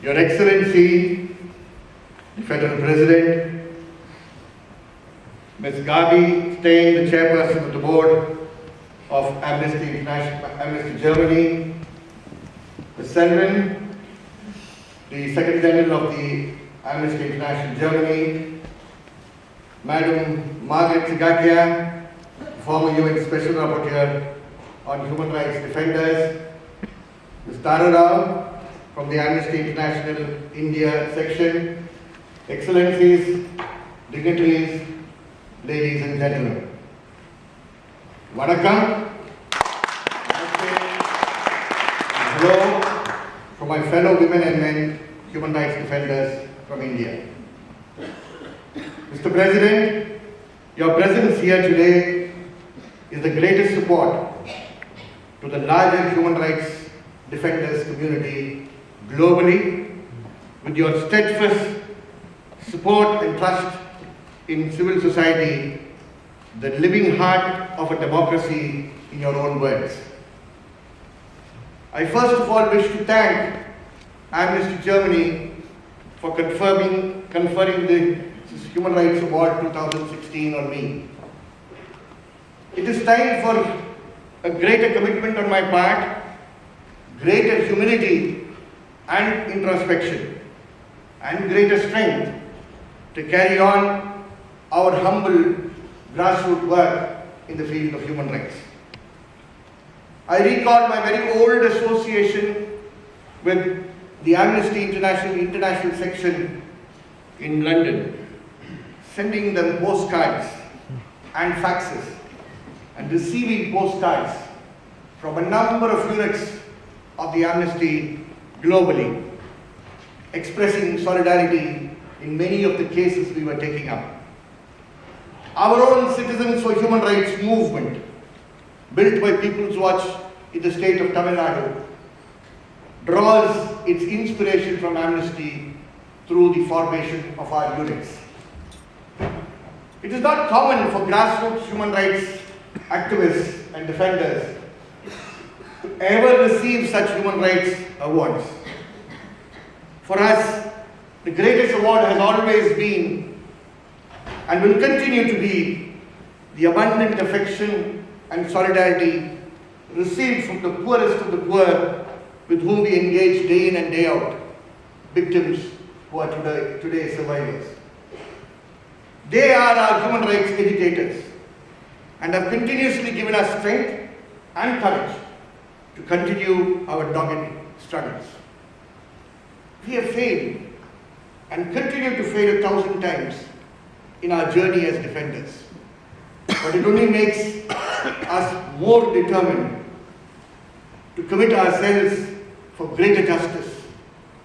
Your Excellency, the Federal President, Ms. Gabi Stein, the Chairperson of the Board of Amnesty International, Amnesty Germany, Ms. Selwyn, the Secretary General of the Amnesty International Germany, Madam Margaret Tsigakia, former UN Special Rapporteur on Human Rights Defenders, Ms. Tara Rao from the Amnesty International India section, Excellencies, dignitaries, ladies and gentlemen. Vanakkam. Hello from my fellow women and men, human rights defenders from India. Mr. President, your presence here today is the greatest support to the larger human rights defenders community globally, with your steadfast support and trust in civil society, the living heart of a democracy, in your own words. I first of all wish to thank Amnesty Germany for conferring the Human Rights Award 2016 on me. It is time for a greater commitment on my part, greater humility and introspection, and greater strength to carry on our humble grassroots work in the field of human rights. I recall my very old association with the Amnesty International section in London, sending them postcards and faxes and receiving postcards from a number of units of the Amnesty globally, expressing solidarity in many of the cases we were taking up. Our own Citizens for Human Rights movement, built by People's Watch in the state of Tamil Nadu, draws its inspiration from Amnesty through the formation of our units. It is not common for grassroots human rights activists and defenders to ever receive such human rights awards. For us, the greatest award has always been and will continue to be the abundant affection and solidarity received from the poorest of the poor with whom we engage day in and day out, victims who are today survivors. They are our human rights educators and have continuously given us strength and courage to continue our dogged struggles. We have failed and continue to fail 1,000 times in our journey as defenders, but it only makes us more determined to commit ourselves for greater justice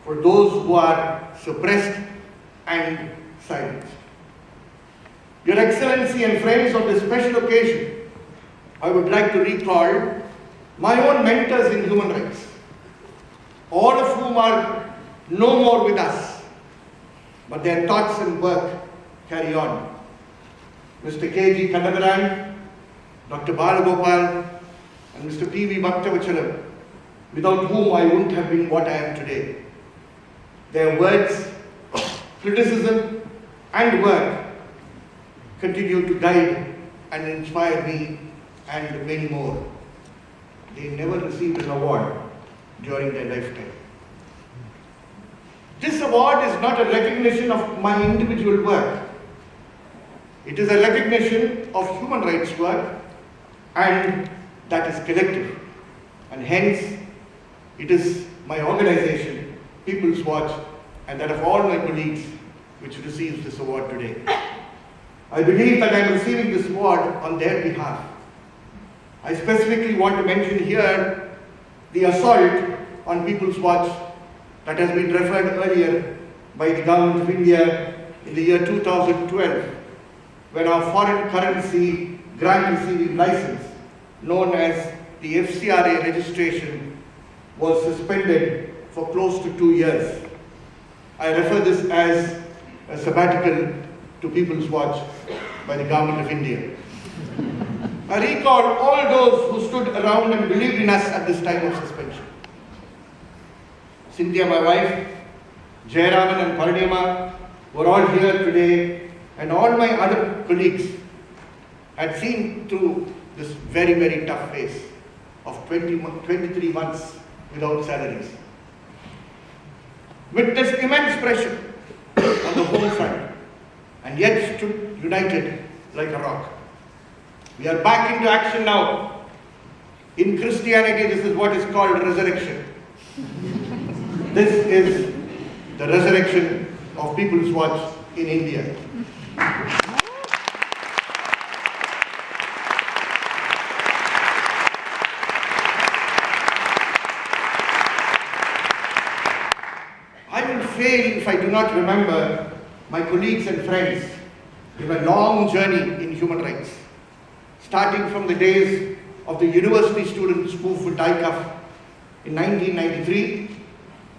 for those who are suppressed and silenced. Your Excellency and friends, on this special occasion, I would like to recall my own mentors in human rights, all of whom are no more with us, but their thoughts and work carry on. Mr. K.G. Kandagaran, Dr. Balagopal, and Mr. P.V. Bhaktavachalam, without whom I wouldn't have been what I am today. Their words, criticism, and work continue to guide and inspire me and many more. They never received an award during their lifetime. This award is not a recognition of my individual work. It is a recognition of human rights work, and that is collective. And hence, it is my organization, People's Watch, and that of all my colleagues, which receives this award today. I believe that I am receiving this award on their behalf. I specifically want to mention here the assault on People's Watch that has been referred earlier by the Government of India in the year 2012, when our foreign currency grant receiving license, known as the FCRA registration, was suspended for close to 2 years. I refer this as a sabbatical to People's Watch by the Government of India. I recall all those who stood around and believed in us at this time of suspension. Cynthia, my wife, Jayaraman and Paraniyama were all here today, and all my other colleagues had seen through this very, very tough phase of 23 months without salaries. Witnessed immense pressure on the home front, and yet stood united like a rock. We are back into action now. In Christianity, this is what is called resurrection. This is the resurrection of People's Watch in India. I will fail if I do not remember my colleagues and friends in a long journey in human rights, starting from the days of the university students move for DICAF in 1993,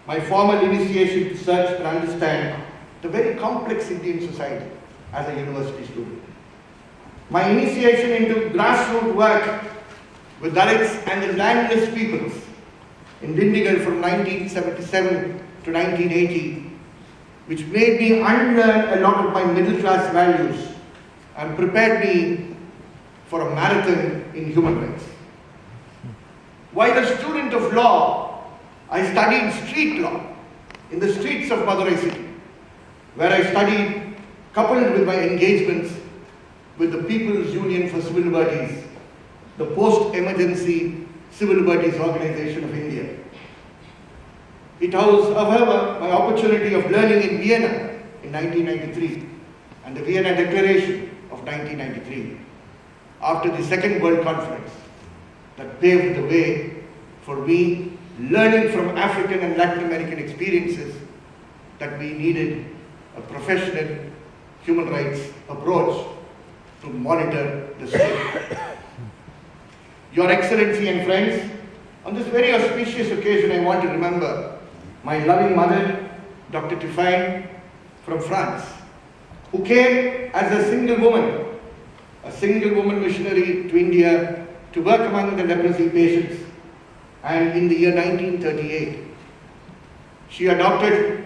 my formal initiation to search and understand the very complex Indian society as a university student. My initiation into grassroots work with Dalits and the landless peoples in Dindigul from 1977 to 1980, which made me unlearn a lot of my middle class values and prepared me for a marathon in human rights. While a student of law, I studied street law in the streets of Madurai city, where I studied, coupled with my engagements with the People's Union for Civil Liberties, the Post-Emergency Civil Liberties Organization of India. It was, however, my opportunity of learning in Vienna in 1993 and the Vienna Declaration of 1993, after the Second World Conference, that paved the way for me learning from African and Latin American experiences that we needed a professional human rights approach to monitor the state. Your Excellency and friends, on this very auspicious occasion, I want to remember my loving mother, Dr. Tiffany, from France, who came as a single woman missionary to India to work among the leprosy patients. And in the year 1938, she adopted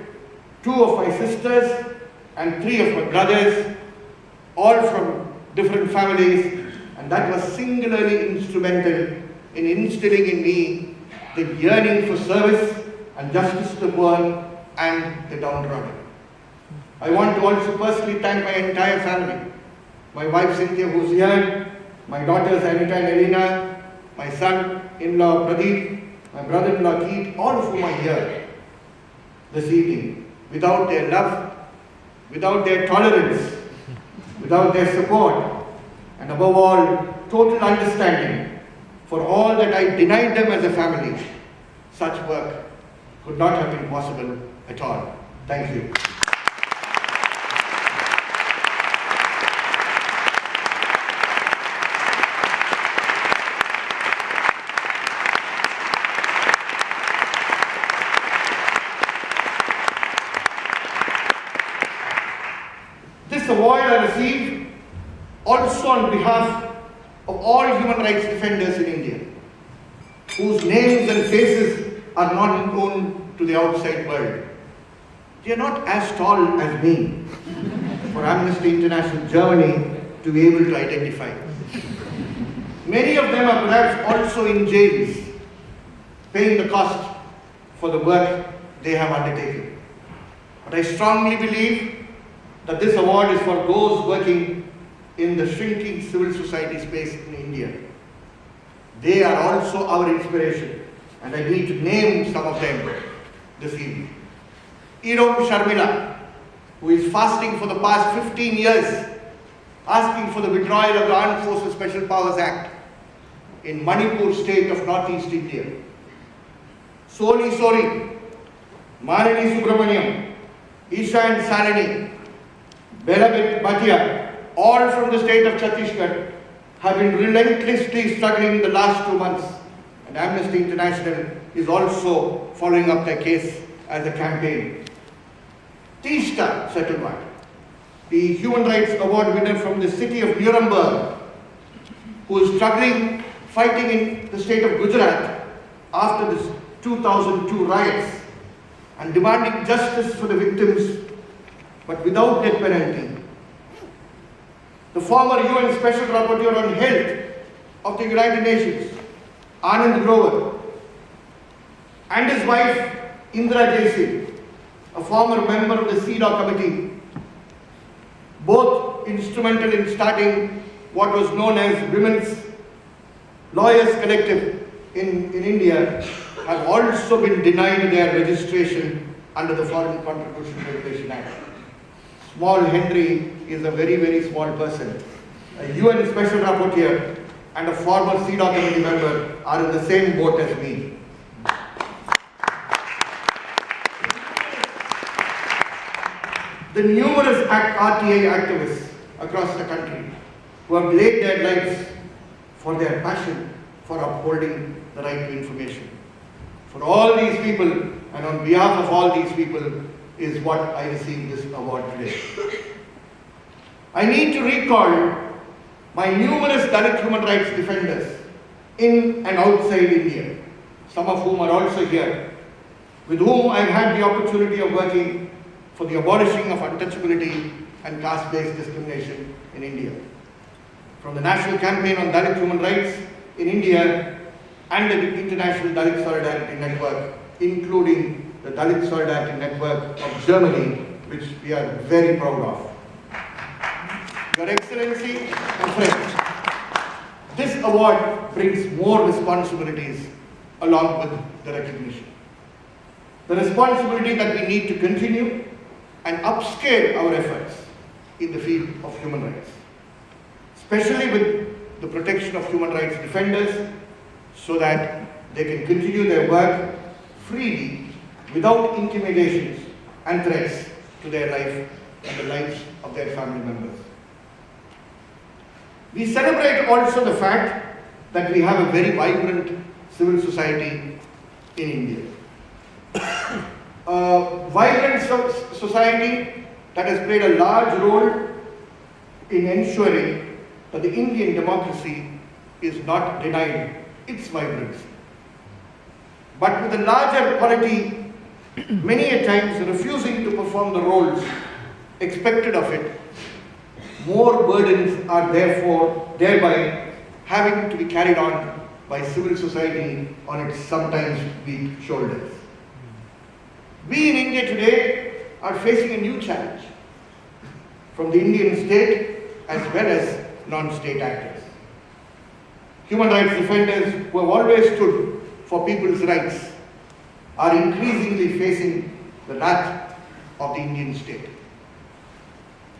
2 of my sisters and 3 of my brothers, all from different families, and that was singularly instrumental in instilling in me the yearning for service and justice to the poor and the downtrodden. I want to also personally thank my entire family, my wife Cynthia, who's here, my daughters Anita and Elena, my son-in-law Pradeep, my brother-in-law Keith, all of whom are here this evening. Without their love, without their tolerance, without their support, and above all, total understanding for all that I denied them as a family, such work could not have been possible at all. Thank you. This award I received also on behalf of all human rights defenders in India, whose names and faces are not known to the outside world. They are not as tall as me for Amnesty International Germany to be able to identify. Many of them are perhaps also in jails, paying the cost for the work they have undertaken. But I strongly believe that this award is for those working in the shrinking civil society space in India. They are also our inspiration, and I need to name some of them this evening. Irom Sharmila, who is fasting for the past 15 years, asking for the withdrawal of the Armed Forces Special Powers Act in Manipur state of Northeast India. Soli Sori, Marini Subramaniam, Ishan Salani, Belabit Bhatia, all from the state of Chhattisgarh, have been relentlessly struggling in the last 2 months, and Amnesty International is also following up their case as a campaign. Tista Settlement, the Human Rights Award winner from the city of Nuremberg, who is struggling, fighting in the state of Gujarat after the 2002 riots, and demanding justice for the victims, but without death penalty. The former UN Special Rapporteur on Health of the United Nations, Anand Grover, and his wife, Indira Jaising, a former member of the CEDAW committee, both instrumental in starting what was known as Women's Lawyers Collective in India, have also been denied their registration under the Foreign Contribution Regulation Act. Small Henry is a very, very small person. A UN Special Rapporteur and a former CEDAW committee member are in the same boat as me. The numerous RTA activists across the country who have laid their lives for their passion for upholding the right to information. For all these people, and on behalf of all these people, is what I received this award today. I need to recall my numerous Dalit human rights defenders in and outside India, some of whom are also here, with whom I've had the opportunity of working for the abolishing of untouchability and caste-based discrimination in India. From the National Campaign on Dalit Human Rights in India and the International Dalit Solidarity Network, including the Dalit Solidarity Network of Germany, which we are very proud of. Your Excellency and friends, this award brings more responsibilities along with the recognition. The responsibility that we need to continue and upscale our efforts in the field of human rights, especially with the protection of human rights defenders, so that they can continue their work freely without intimidations and threats to their life and the lives of their family members. We celebrate also the fact that we have a very vibrant civil society in India. A vibrant society that has played a large role in ensuring that the Indian democracy is not denied its vibrancy. But with a larger polity, many a times refusing to perform the roles expected of it, more burdens are thereby having to be carried on by civil society on its sometimes weak shoulders. We in India today are facing a new challenge from the Indian state as well as non-state actors. Human rights defenders who have always stood for people's rights are increasingly facing the wrath of the Indian state.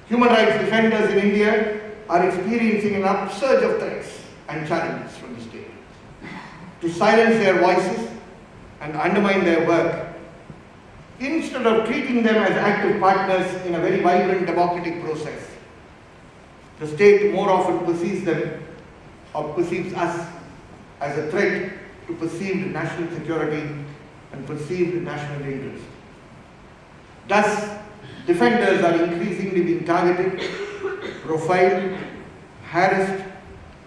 Human rights defenders in India are experiencing an upsurge of threats and challenges from the state to silence their voices and undermine their work. Instead of treating them as active partners in a very vibrant democratic process, the state more often perceives them or perceives us as a threat to perceived national security and perceived national interest. Thus, defenders are increasingly being targeted, profiled, harassed,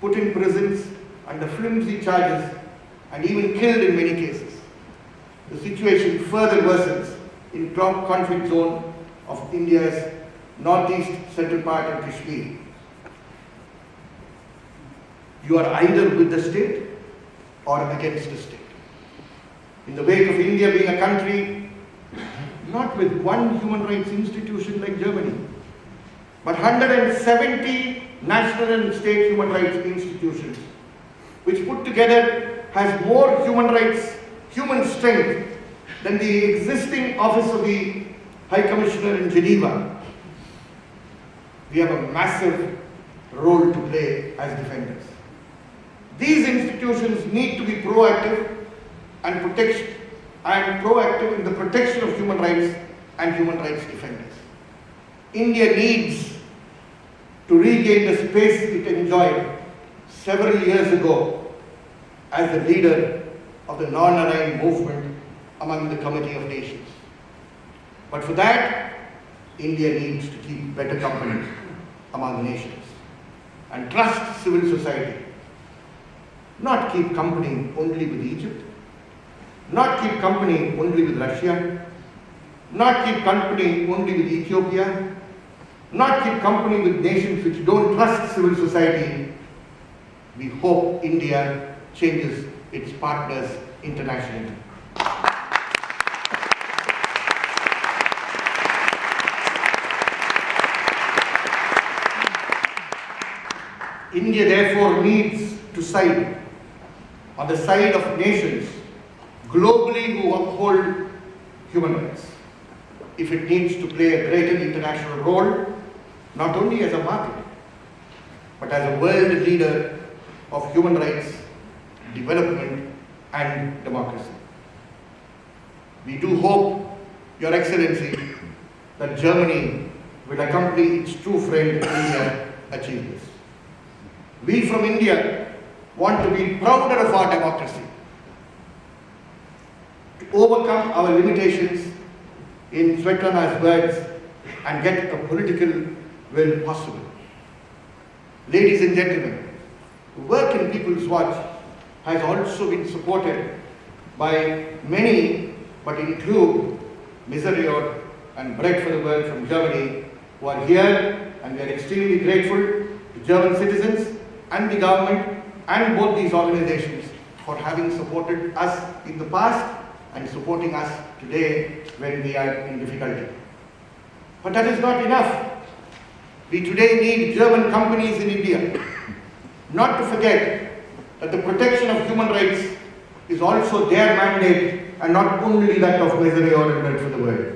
put in prisons under flimsy charges, and even killed in many cases. The situation further worsens in conflict zone of India's northeast central part of Kashmir. You are either with the state or against the state. In the wake of India being a country not with one human rights institution like Germany, but 170 national and state human rights institutions, which put together has more human strength than the existing office of the High Commissioner in Geneva. We have a massive role to play as defenders. These institutions need to be proactive in the protection of human rights and human rights defenders. India needs to regain the space it enjoyed several years ago as the leader of the non-aligned movement among the Committee of Nations. But for that, India needs to keep better company among nations and trust civil society. Not keep company only with Egypt, not keep company only with Russia, not keep company only with Ethiopia, not keep company with nations which don't trust civil society. We hope India changes its partners internationally. India therefore needs to side on the side of nations globally who uphold human rights. If it needs to play a greater international role, not only as a market, but as a world leader of human rights, development and democracy. We do hope, Your Excellency, that Germany will accompany its true friend India achieve this. We from India want to be prouder of our democracy, to overcome our limitations, in Svetlana's words, and get a political will possible. Ladies and gentlemen, work in People's Watch has also been supported by many, but include Miserior and Bread for the World from Germany, who are here, and we are extremely grateful to German citizens and the government and both these organizations for having supported us in the past and supporting us today when we are in difficulty. But that is not enough. We today need German companies in India not to forget that the protection of human rights is also their mandate and not only that of Miserior and Bread for the World.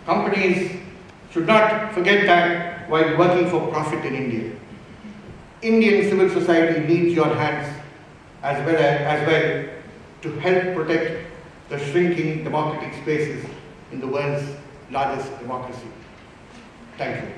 Companies should not forget that while working for profit in India. Indian civil society needs your hands as well to help protect the shrinking democratic spaces in the world's largest democracy. Thank you.